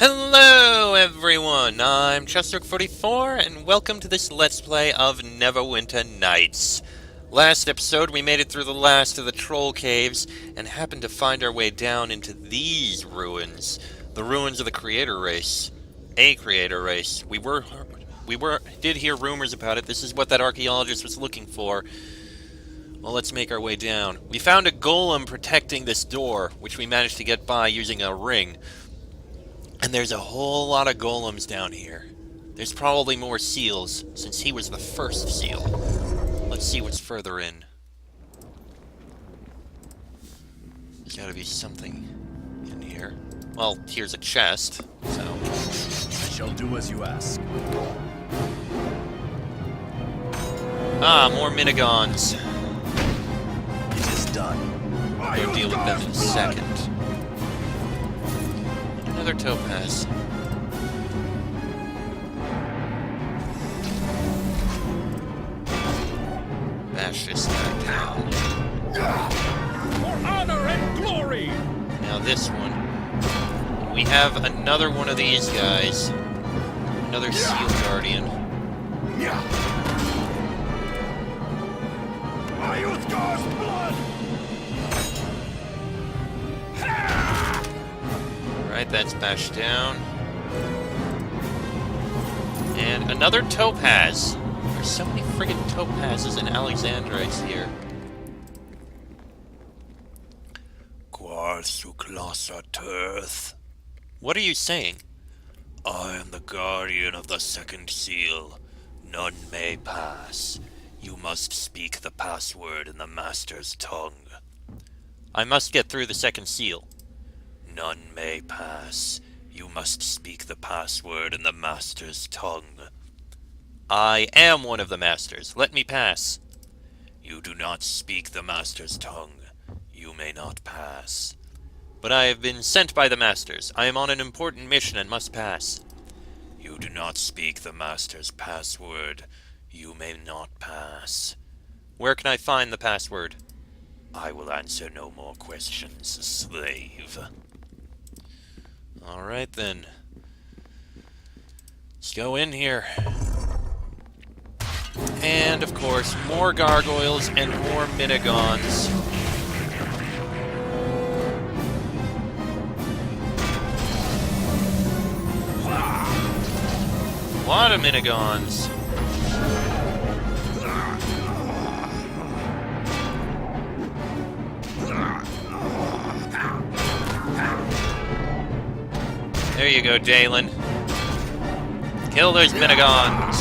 Hello everyone, I'm Chester44 and welcome to this Let's Play of Neverwinter Nights. Last episode we made it through the last of the troll caves and happened to find our way down into these ruins. The ruins of the creator race. A creator race. We did hear rumors about it. This is what that archaeologist was looking for. Well, let's make our way down. We found a golem protecting this door, which we managed to get by using a ring. And there's a whole lot of golems down here. There's probably more seals, since he was the first seal. Let's see what's further in. There's gotta be something in here. Well, here's a chest, so... I shall do as you ask. Ah, more minigons. It is done. We'll deal with them in a second. Another topaz. Bash this guy down. For honor and glory! Now this one. We have another one of these guys. Another seal guardian. Ayuthgar's blood! Alright, that's bashed down. And another topaz. There's so many friggin' topazes and alexandrites here. What are you saying? I am the guardian of the second seal. None may pass. You must speak the password in the master's tongue. I must get through the second seal. None may pass. You must speak the password in the master's tongue. I am one of the masters. Let me pass. You do not speak the master's tongue. You may not pass. But I have been sent by the masters. I am on an important mission and must pass. You do not speak the master's password. You may not pass. Where can I find the password? I will answer no more questions, slave. Alright then. Let's go in here. And, of course, more gargoyles and more minigons. A lot of minigons. There you go, Dalen. Kill those minigons.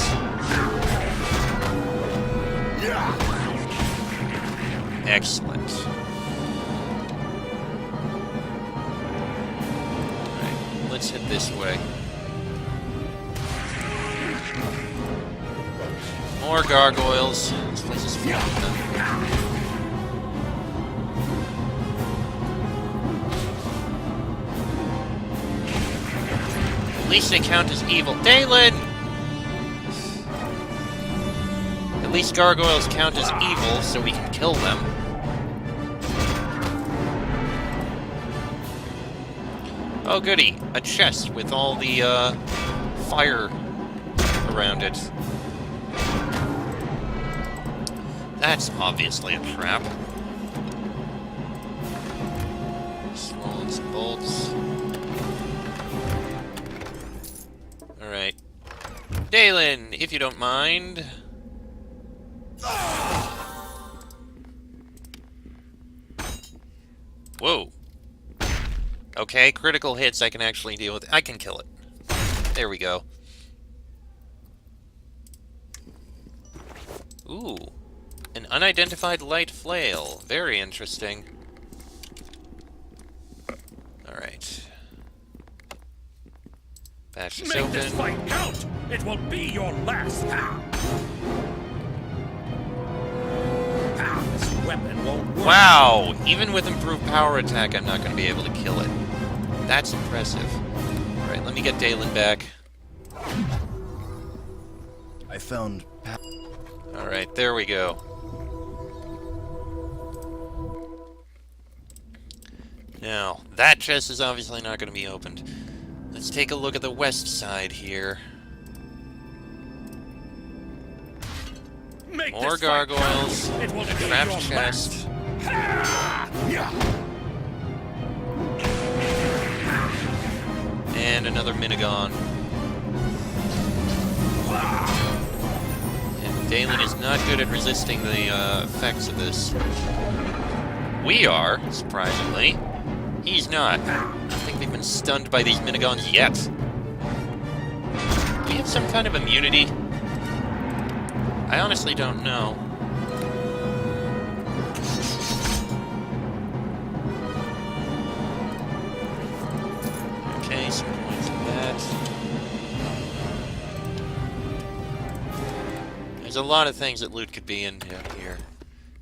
Excellent. Alright, let's head this way. More gargoyles. This place is full of them. At least they count as evil. Dalen! At least gargoyles count as evil, so we can kill them. Oh goody, a chest with all the, fire around it. That's obviously a trap. Swollen some bolts. Alright. Dalen, if you don't mind. Whoa. Okay, critical hits I can actually deal with. I can kill it. There we go. Ooh. An unidentified light flail. Very interesting. Alright. Patch this Make this open. fight count! It will be your last! This weapon won't work! Wow! Even with improved power attack, I'm not going to be able to kill it. That's impressive. Alright, let me get Dalen back. I found... Alright, there we go. Now, that chest is obviously not going to be opened. Let's take a look at the west side here. Make More this fight gargoyles. count. It will be Trapped your chest. And another Minigon. And Dalen is not good at resisting the effects of this. We are, surprisingly. He's not. I don't think we've been stunned by these Minigons yet. Do we have some kind of immunity? I honestly don't know. Okay, some points of that. There's a lot of things that loot could be in here.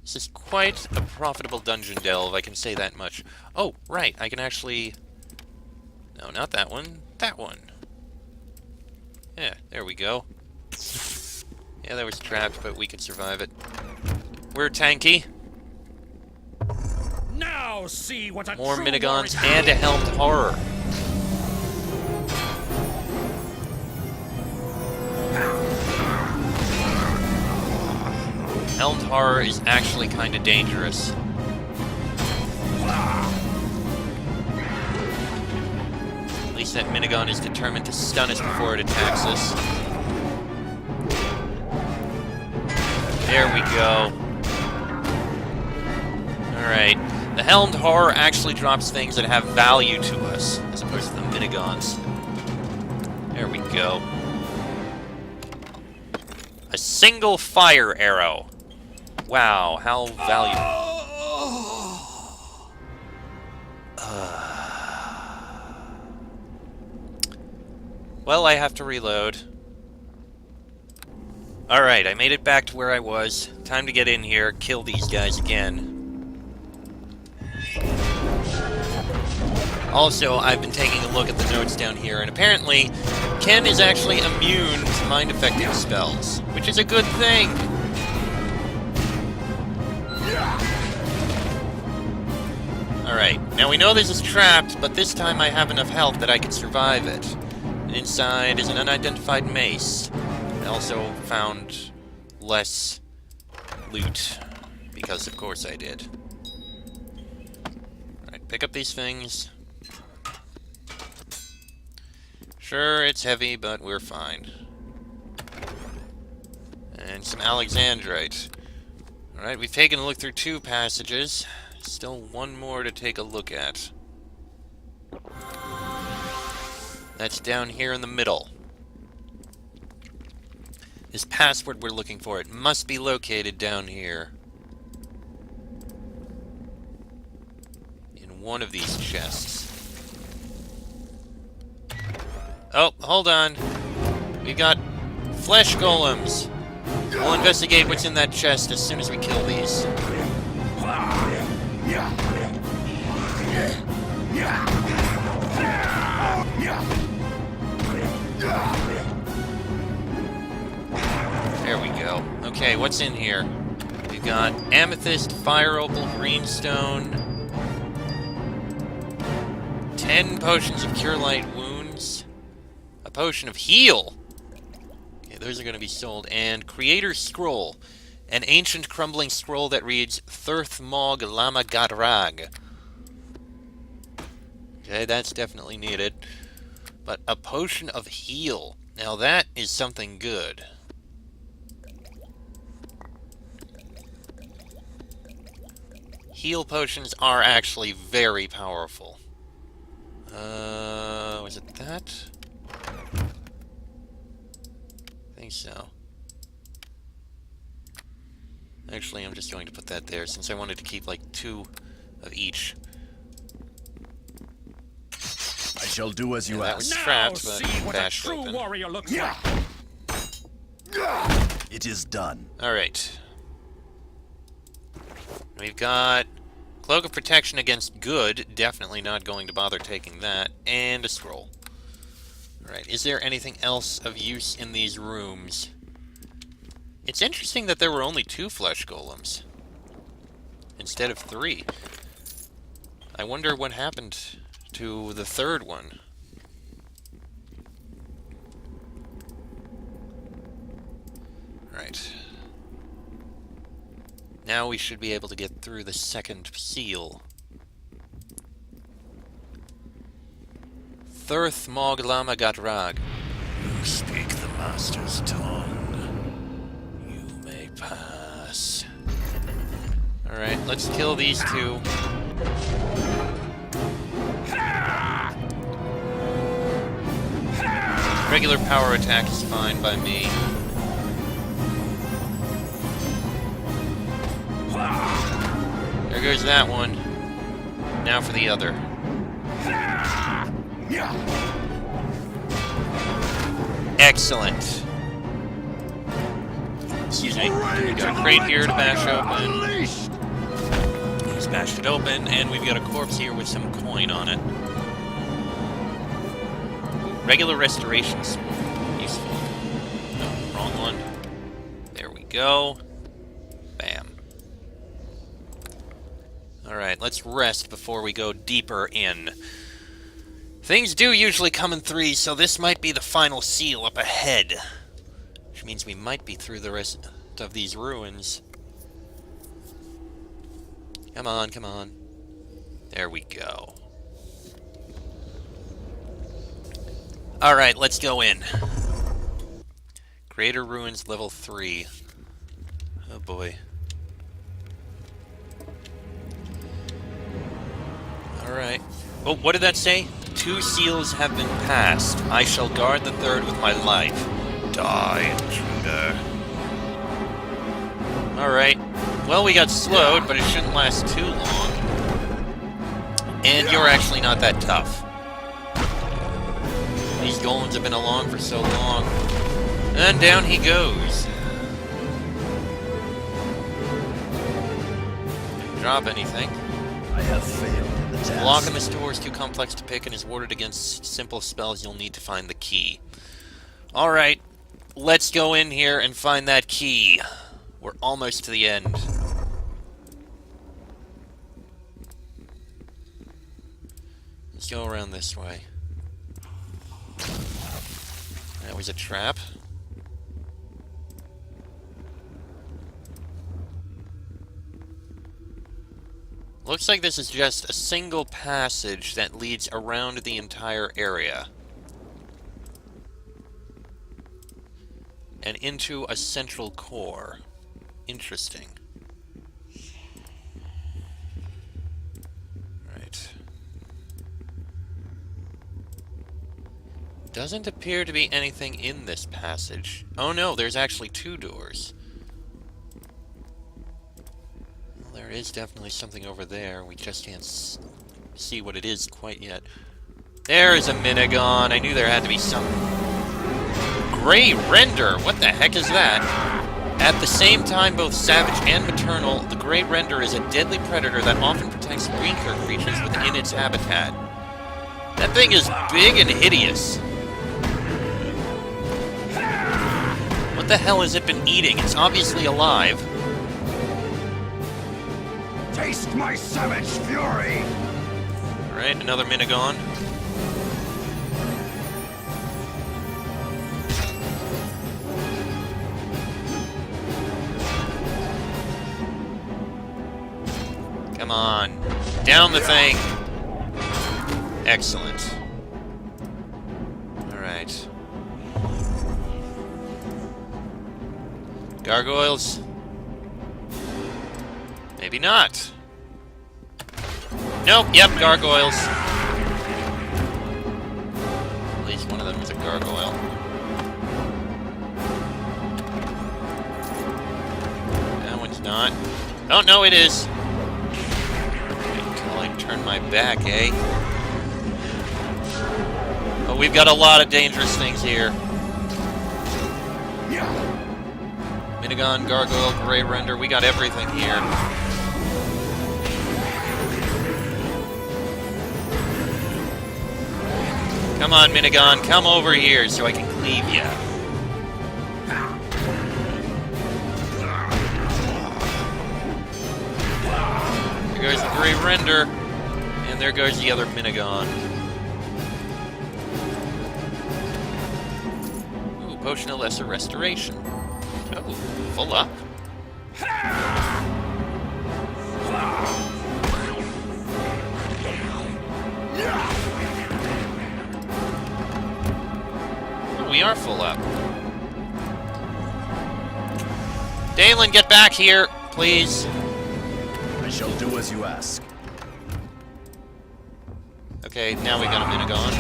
This is quite a profitable dungeon delve, I can say that much. Oh, right, I can actually... No, not that one. That one. Yeah, there we go. Yeah, that was trapped, but we could survive it. We're tanky. Now see what a More true Minigons warrior- and a Helmed Horror. Helmed Horror is actually kind of dangerous. At least that Minigon is determined to stun us before it attacks us. There we go. Alright. The Helmed Horror actually drops things that have value to us, as opposed to the Minigons. There we go. A single fire arrow. Wow, how valuable. Well, I have to reload. Alright, I made it back to where I was. Time to get in here, kill these guys again. Also, I've been taking a look at the notes down here, and apparently, Ken is actually immune to mind-affecting spells, which is a good thing. Alright, now we know this is trapped, but this time I have enough health that I can survive it. And inside is an unidentified mace. I also found less loot, because of course I did. Alright, pick up these things. Sure, it's heavy, but we're fine. And some Alexandrite. Alright, we've taken a look through 2 passages. Still one more to take a look at. That's down here in the middle. This password we're looking for, it must be located down here. In one of these chests. Oh, hold on. We've got flesh golems. We'll investigate what's in that chest as soon as we kill these. There we go. Okay, what's in here? We've got amethyst, fire opal, greenstone, 10 potions of cure light wounds, a potion of heal. Okay, those are going to be sold. And creator's scroll, an ancient crumbling scroll that reads Thirth Mog Lama Gadrag. Okay, that's definitely needed. But a potion of heal. Now that is something good. Heal potions are actually very powerful. Was it that? I think so. Actually, I'm just going to put that there, since I wanted to keep, like, 2 of each. I shall do as you that ask. was Now trapped, but see what a bashed true open. warrior looks like. It is done. Alright. We've got Cloak of Protection against good. Definitely not going to bother taking that. And a scroll. Alright, is there anything else of use in these rooms? It's interesting that there were only 2 flesh golems instead of 3. I wonder what happened to the 3rd one. Alright. Now we should be able to get through the second seal. Thurth Mog Lama Gatrag. You speak the Master's tongue. You may pass. Alright, let's kill these two. Regular power attack is fine by me. There goes that one. Now for the other. Excellent. Excuse me. We got a crate here to bash open. He's bashed it open, and we've got a corpse here with some coin on it. Regular restorations. Useful. No, wrong one. There we go. Bam. Alright, let's rest before we go deeper in. Things do usually come in threes, so this might be the final seal up ahead. Which means we might be through the rest of these ruins. Come on, come on. There we go. Alright, let's go in. Greater Ruins level 3. Oh boy. Alright. Oh, what did that say? 2 seals have been passed. I shall guard the third with my life. Die, intruder. Alright. Well, we got slowed, but it shouldn't last too long. And you're actually not that tough. These golems have been along for so long. And down he goes. Didn't drop anything. I have failed in the task. Lock in this door is too complex to pick and is warded against simple spells. You'll need to find the key. Alright, let's go in here and find that key. We're almost to the end. Let's go around this way. That was a trap. Looks like this is just a single passage that leads around the entire area. And into a central core. Interesting. Right. Doesn't appear to be anything in this passage. Oh no, there's actually 2 doors. Well, there is definitely something over there. We just can't see what it is quite yet. There is a Minigon. I knew there had to be some... Gray Render! What the heck is that? At the same time, both savage and maternal, the Gray Render is a deadly predator that often protects weaker creatures within its habitat. That thing is big and hideous. What the hell has it been eating? It's obviously alive. Taste my savage fury! Alright, another Minigon. Come on. Down the thing! Excellent. Alright. Gargoyles? Maybe not. Nope, yep, gargoyles. At least one of them is a gargoyle. That one's not. Oh, no, it is. Until I turn my back, eh? Oh, we've got a lot of dangerous things here. Minigon, Gargoyle, Gray Render, we got everything here. Come on, Minigon, come over here so I can cleave ya. There goes the Gray Render, and there goes the other Minigon. Ooh, Potion of Lesser Restoration. Oh, full up. Oh, we are full up. Dalen, get back here, please. I shall do as you ask. Okay, now we got a Minigon.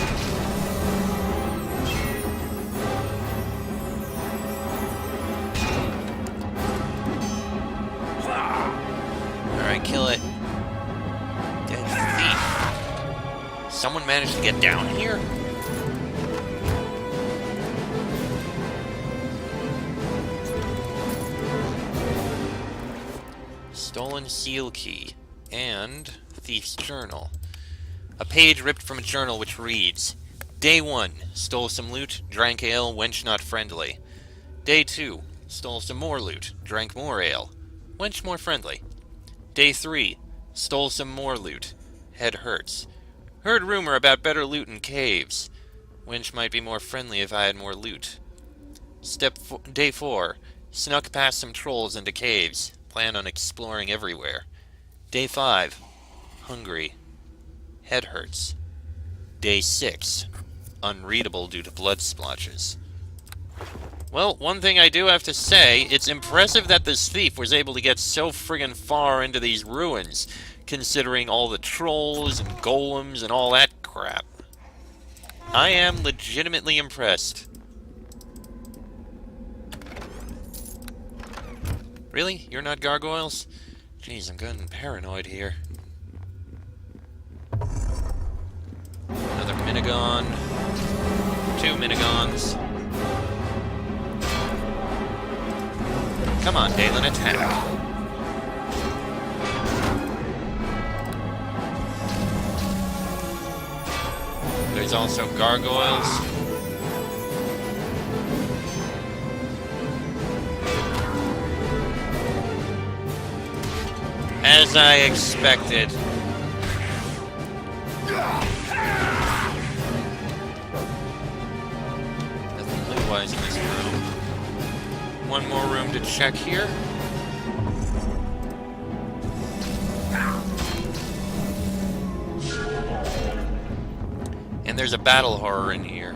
Alright, kill it. Dead thief. Someone managed to get down here? Stolen seal key. And thief's journal. A page ripped from a journal which reads, Day 1, stole some loot, drank ale, wench not friendly. Day 2, stole some more loot, drank more ale, wench more friendly. Day 3, stole some more loot, head hurts. Heard rumor about better loot in caves. Wench might be more friendly if I had more loot. Day 4, snuck past some trolls into caves, plan on exploring everywhere. Day 5, hungry. Head hurts. Day 6. Unreadable due to blood splotches. Well, one thing I do have to say, it's impressive that this thief was able to get so friggin' far into these ruins, considering all the trolls and golems and all that crap. I am legitimately impressed. Really? You're not gargoyles? Jeez, I'm getting paranoid here. Another Minigon. 2 Minigons. Come on, Dalen, attack. There's also gargoyles. As I expected. Nothing loot-wise in this room. One more room to check here. And there's a battle horror in here.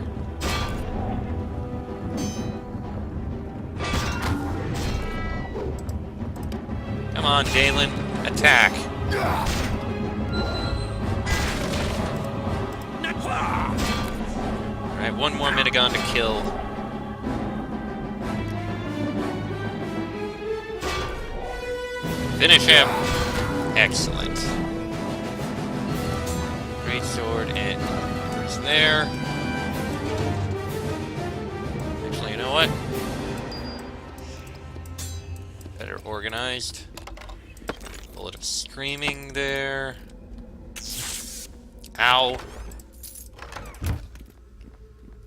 Come on, Dalen. Attack. Alright, one more Minigon to kill. Finish him! Excellent. Great sword and there's there. Actually, you know what? Better organized. Bullet of screaming there. Ow.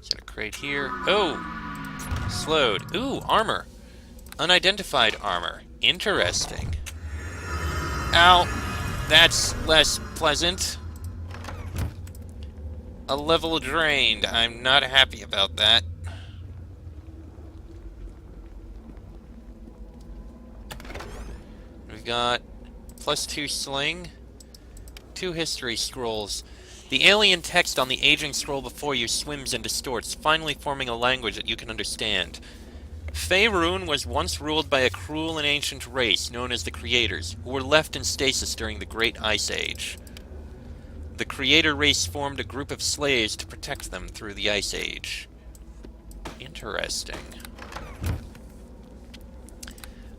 Is that a crate here? Oh! Slowed. Ooh, armor. Unidentified armor. Interesting. Ow. That's less pleasant. A level drained. I'm not happy about that. We've got +2 sling, 2 history scrolls. The alien text on the aging scroll before you swims and distorts, finally forming a language that you can understand. Faerun was once ruled by a cruel and ancient race known as the Creators, who were left in stasis during the Great Ice Age. The Creator race formed a group of slaves to protect them through the Ice Age. Interesting.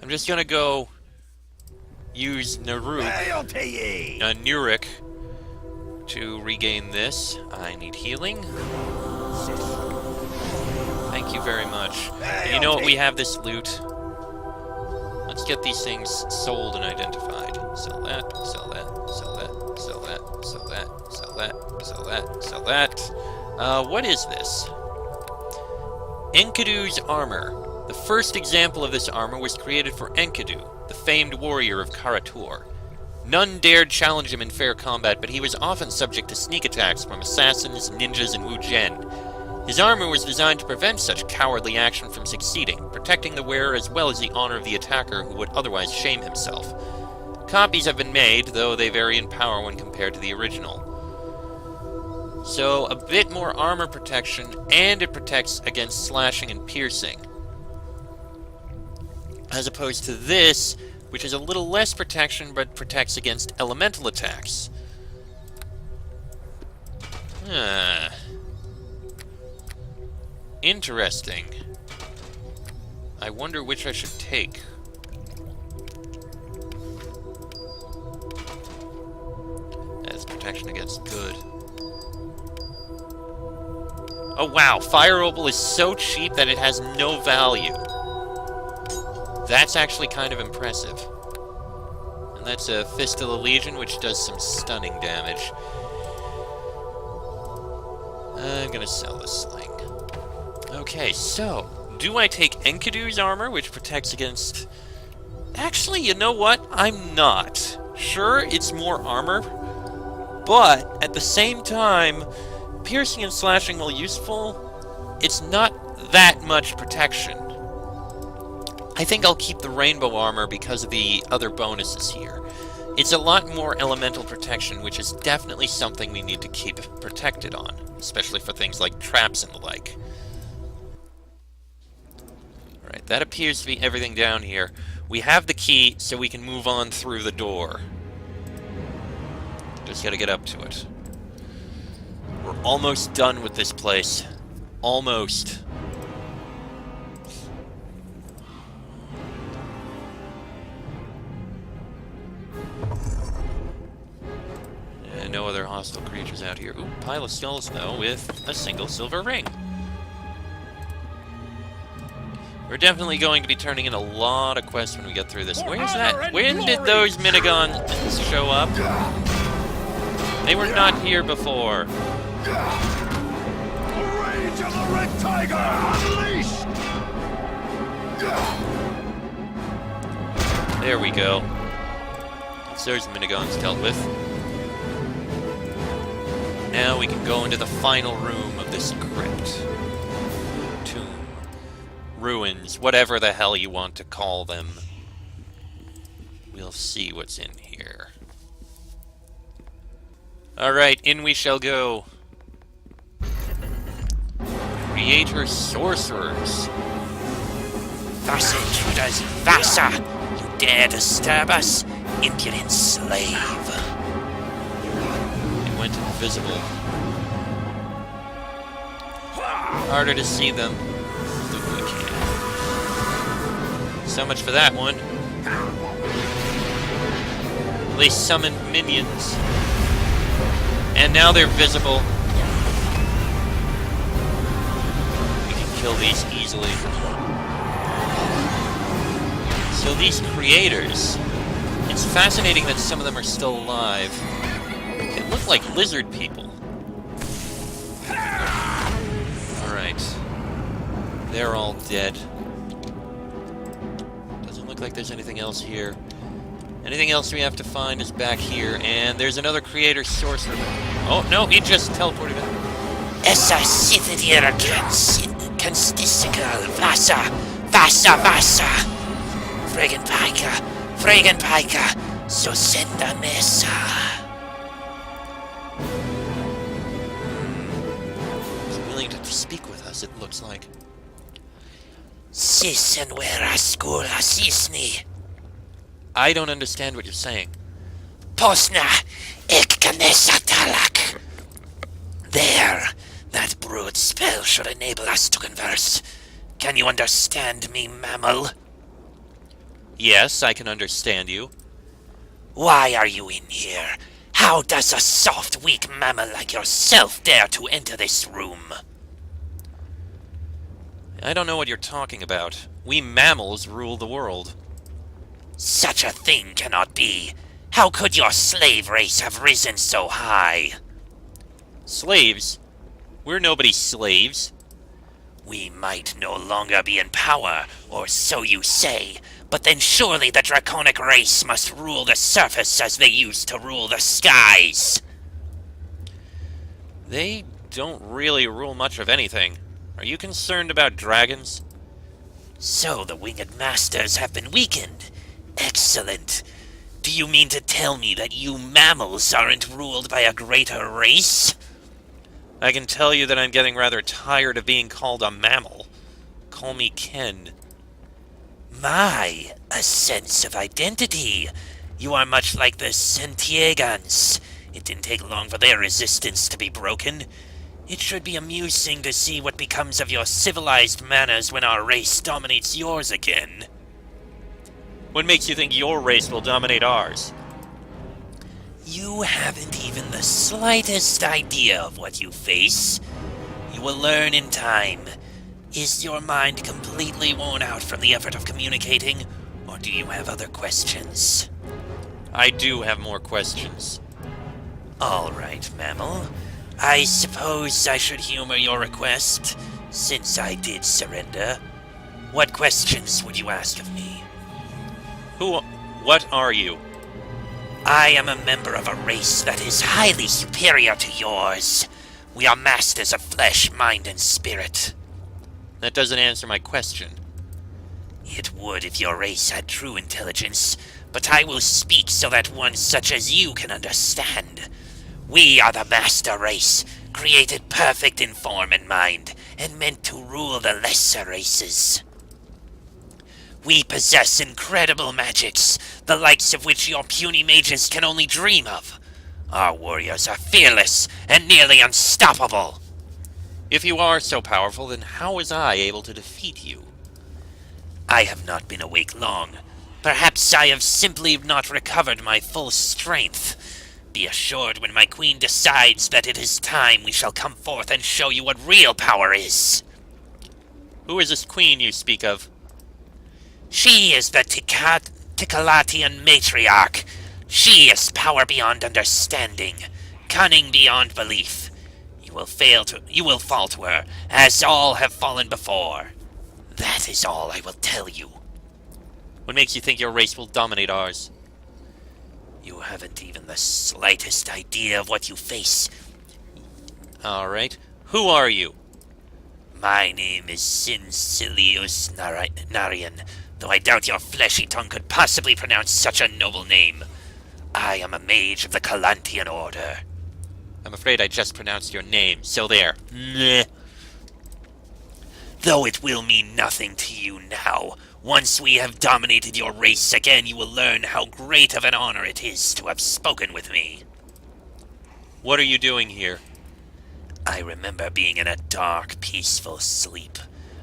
I'm just gonna go use Nurik to regain this. I need healing. Thank you very much. And you know what? We have this loot. Let's get these things sold and identified. Sell that, sell that, sell that, sell that, sell that, sell that, sell that, sell that. What is this? Enkidu's armor. The first example of this armor was created for Enkidu, the famed warrior of Karatur. None dared challenge him in fair combat, but he was often subject to sneak attacks from assassins, ninjas, and Wu-Gen. His armor was designed to prevent such cowardly action from succeeding, protecting the wearer as well as the honor of the attacker who would otherwise shame himself. Copies have been made, though they vary in power when compared to the original. So, a bit more armor protection, and it protects against slashing and piercing. As opposed to this, which is a little less protection, but protects against elemental attacks. Interesting. I wonder which I should take. That's protection against good. Oh wow, Fire Opal is so cheap that it has no value. That's actually kind of impressive. And that's a Fist of the Legion, which does some stunning damage. I'm gonna sell this sling. Okay, so, do I take Enkidu's armor, which protects against... Actually, you know what? I'm not. Sure, it's more armor, but at the same time, piercing and slashing, while useful, it's not that much protection. I think I'll keep the rainbow armor because of the other bonuses here. It's a lot more elemental protection, which is definitely something we need to keep protected on, especially for things like traps and the like. Alright, that appears to be everything down here. We have the key, so we can move on through the door. Just gotta get up to it. We're almost done with this place. Almost. And no other hostile creatures out here. Ooh, pile of skulls, though, with a single silver ring. We're definitely going to be turning in a lot of quests when we get through this. Where's that? When did those minigons show up? They were not here before. The rage of the Red Tiger unleashed! There we go. So those minigons dealt with. Now we can go into the final room of this crypt. Tomb. Ruins. Whatever the hell you want to call them. We'll see what's in here. Alright, in we shall go. Creator Sorcerers. Thus intruders, Vasa! You dare disturb us, impudent slave! It went invisible. Harder to see them. Look, we can. So much for that one. They summoned minions. And now they're visible. We can kill these easily. So these creators, it's fascinating that some of them are still alive. They look like lizard people. Alright. They're all dead. Doesn't look like there's anything else here. Anything else we have to find is back here, and there's another creator sorcerer. Oh, no, he just teleported back. Essa cithidir constistical, Vasa! Vasa, Vasa! Fragan Paika, so senda mesa. He's willing to speak with us, it looks like. Sis and wera skula sisni. I don't understand what you're saying. Posna ek kanesa talak. There, that brood spell should enable us to converse. Can you understand me, mammal? Yes, I can understand you. Why are you in here? How does a soft, weak mammal like yourself dare to enter this room? I don't know what you're talking about. We mammals rule the world. Such a thing cannot be. How could your slave race have risen so high? Slaves? We're nobody's slaves. We might no longer be in power, or so you say, but then surely the draconic race must rule the surface as they used to rule the skies. They don't really rule much of anything. Are you concerned about dragons? So the winged masters have been weakened. Excellent. Do you mean to tell me that you mammals aren't ruled by a greater race? I can tell you that I'm getting rather tired of being called a mammal. Call me Ken. My, a sense of identity. You are much like the Sentiegans. It didn't take long for their resistance to be broken. It should be amusing to see what becomes of your civilized manners when our race dominates yours again. What makes you think your race will dominate ours? You haven't even the slightest idea of what you face. You will learn in time. Is your mind completely worn out from the effort of communicating, or do you have other questions? I do have more questions. All right, mammal. I suppose I should humor your request, since I did surrender. What questions would you ask of me? What are you? I am a member of a race that is highly superior to yours. We are masters of flesh, mind, and spirit. That doesn't answer my question. It would if your race had true intelligence, but I will speak so that one such as you can understand. We are the master race, created perfect in form and mind, and meant to rule the lesser races. We possess incredible magics, the likes of which your puny mages can only dream of. Our warriors are fearless and nearly unstoppable. If you are so powerful, then how was I able to defeat you? I have not been awake long. Perhaps I have simply not recovered my full strength. Be assured when my queen decides that it is time, we shall come forth and show you what real power is. Who is this queen you speak of? She is the Tikalatian matriarch. She is power beyond understanding, cunning beyond belief. You will fall to her, as all have fallen before. That is all I will tell you. What makes you think your race will dominate ours? You haven't even the slightest idea of what you face. Alright. Who are you? My name is Sincilius Narian, though I doubt your fleshy tongue could possibly pronounce such a noble name. I am a mage of the Calantian Order. I'm afraid I just pronounced your name, so there. Meh. Though it will mean nothing to you now, once we have dominated your race again, you will learn how great of an honor it is to have spoken with me. What are you doing here? I remember being in a dark, peaceful sleep.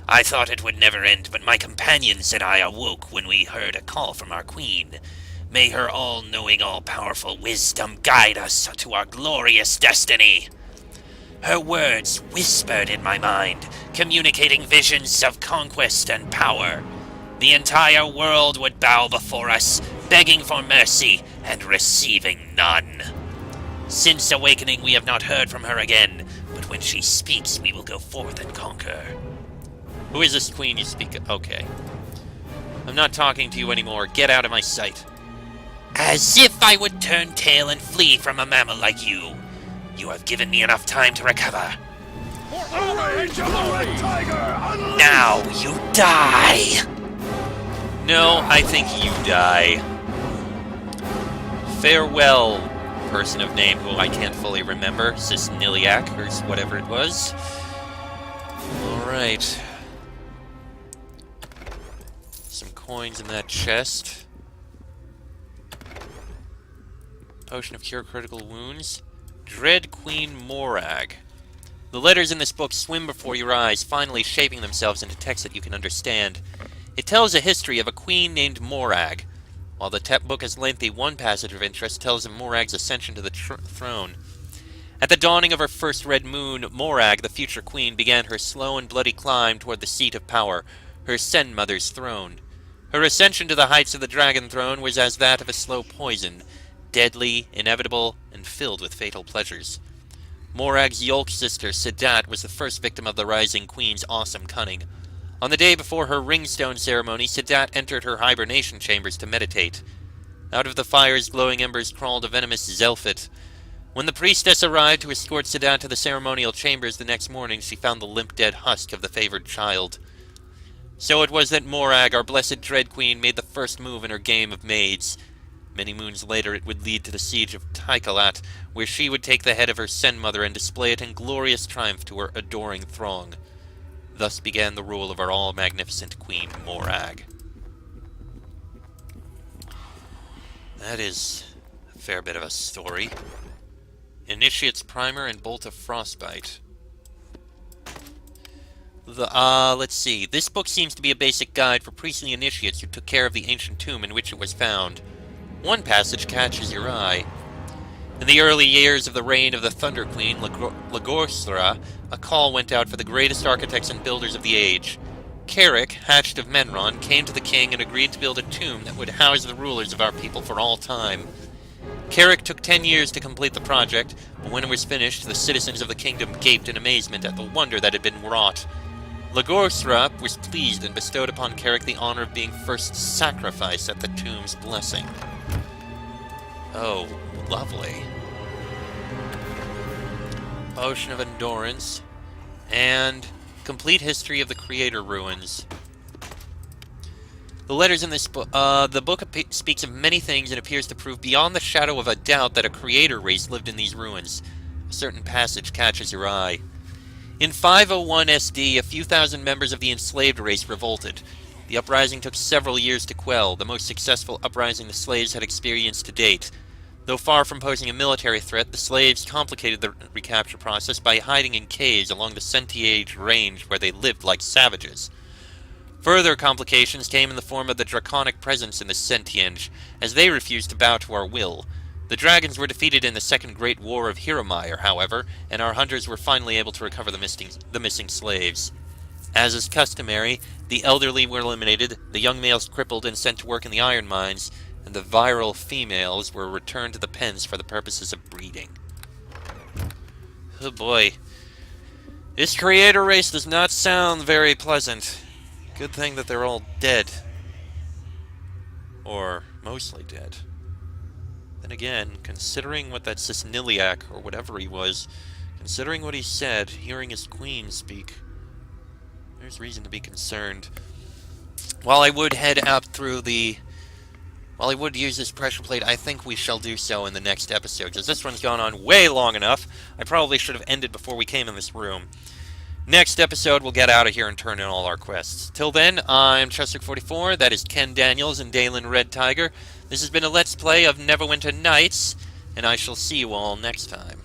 I thought it would never end, but my companions and I awoke when we heard a call from our queen. May her all-knowing, all-powerful wisdom guide us to our glorious destiny. Her words whispered in my mind, communicating visions of conquest and power. The entire world would bow before us, begging for mercy and receiving none. Since awakening, we have not heard from her again, but when she speaks, we will go forth and conquer. Who is this queen you speak of? Okay. I'm not talking to you anymore. Get out of my sight. As if I would turn tail and flee from a mammal like you. You have given me enough time to recover. The rage of the red tiger! Unleashed! Now you die! No, I think you die. Farewell, person of name who I can't fully remember. Cisniliac, or whatever it was. Alright. Some coins in that chest. Potion of Cure Critical Wounds. Dread Queen Morag. The letters in this book swim before your eyes, finally shaping themselves into text that you can understand. It tells a history of a queen named Morag. While the book is lengthy, one passage of interest tells of Morag's ascension to the throne. At the dawning of her first red moon, Morag, the future queen, began her slow and bloody climb toward the seat of power, her Sen Mother's throne. Her ascension to the heights of the Dragon Throne was as that of a slow poison, deadly, inevitable, and filled with fatal pleasures. Morag's Yolk sister, Sidat, was the first victim of the Rising Queen's awesome cunning. On the day before her ringstone ceremony, Sidat entered her hibernation chambers to meditate. Out of the fire's glowing embers crawled a venomous Zelfit. When the priestess arrived to escort Sedat to the ceremonial chambers the next morning, she found the limp dead husk of the favored child. So it was that Morag, our blessed Dread Queen, made the first move in her game of maids. Many moons later it would lead to the siege of Tykalat, where she would take the head of her Sen-mother and display it in glorious triumph to her adoring throng. Thus began the rule of our all-magnificent Queen Morag. That is a fair bit of a story. Initiate's Primer and Bolt of Frostbite. Let's see. This book seems to be a basic guide for priestly initiates who took care of the ancient tomb in which it was found. One passage catches your eye. In the early years of the reign of the Thunder Queen, Lagorsra, a call went out for the greatest architects and builders of the age. Carrick, hatched of Menron, came to the king and agreed to build a tomb that would house the rulers of our people for all time. Carrick took 10 years to complete the project, but when it was finished, the citizens of the kingdom gaped in amazement at the wonder that had been wrought. Lagorsra was pleased and bestowed upon Carrick the honor of being first sacrifice at the tomb's blessing. Oh, lovely. Ocean of Endurance, and Complete History of the Creator Ruins. The letters in this book, the book speaks of many things and appears to prove beyond the shadow of a doubt that a creator race lived in these ruins. A certain passage catches your eye. In 501 SD, a few thousand members of the enslaved race revolted. The uprising took several years to quell, the most successful uprising the slaves had experienced to date. Though far from posing a military threat, the slaves complicated the recapture process by hiding in caves along the Sentiage range where they lived like savages. Further complications came in the form of the draconic presence in the Sentienge, as they refused to bow to our will. The dragons were defeated in the Second Great War of Hiromire, however, and our hunters were finally able to recover the missing slaves. As is customary, the elderly were eliminated, the young males crippled and sent to work in the iron mines, and the virile females were returned to the pens for the purposes of breeding. Oh boy. This creator race does not sound very pleasant. Good thing that they're all dead. Or mostly dead. Then again, considering what that Cisniliac, or whatever he was, considering what he said, hearing his queen speak, there's reason to be concerned. While I would head up through the... While I would use this pressure plate, I think we shall do so in the next episode, because this one's gone on way long enough. I probably should have ended before we came in this room. Next episode, we'll get out of here and turn in all our quests. Till then, I'm Chester44, that is Ken Daniels and Dalen Red Tiger. This has been a Let's Play of Neverwinter Nights, and I shall see you all next time.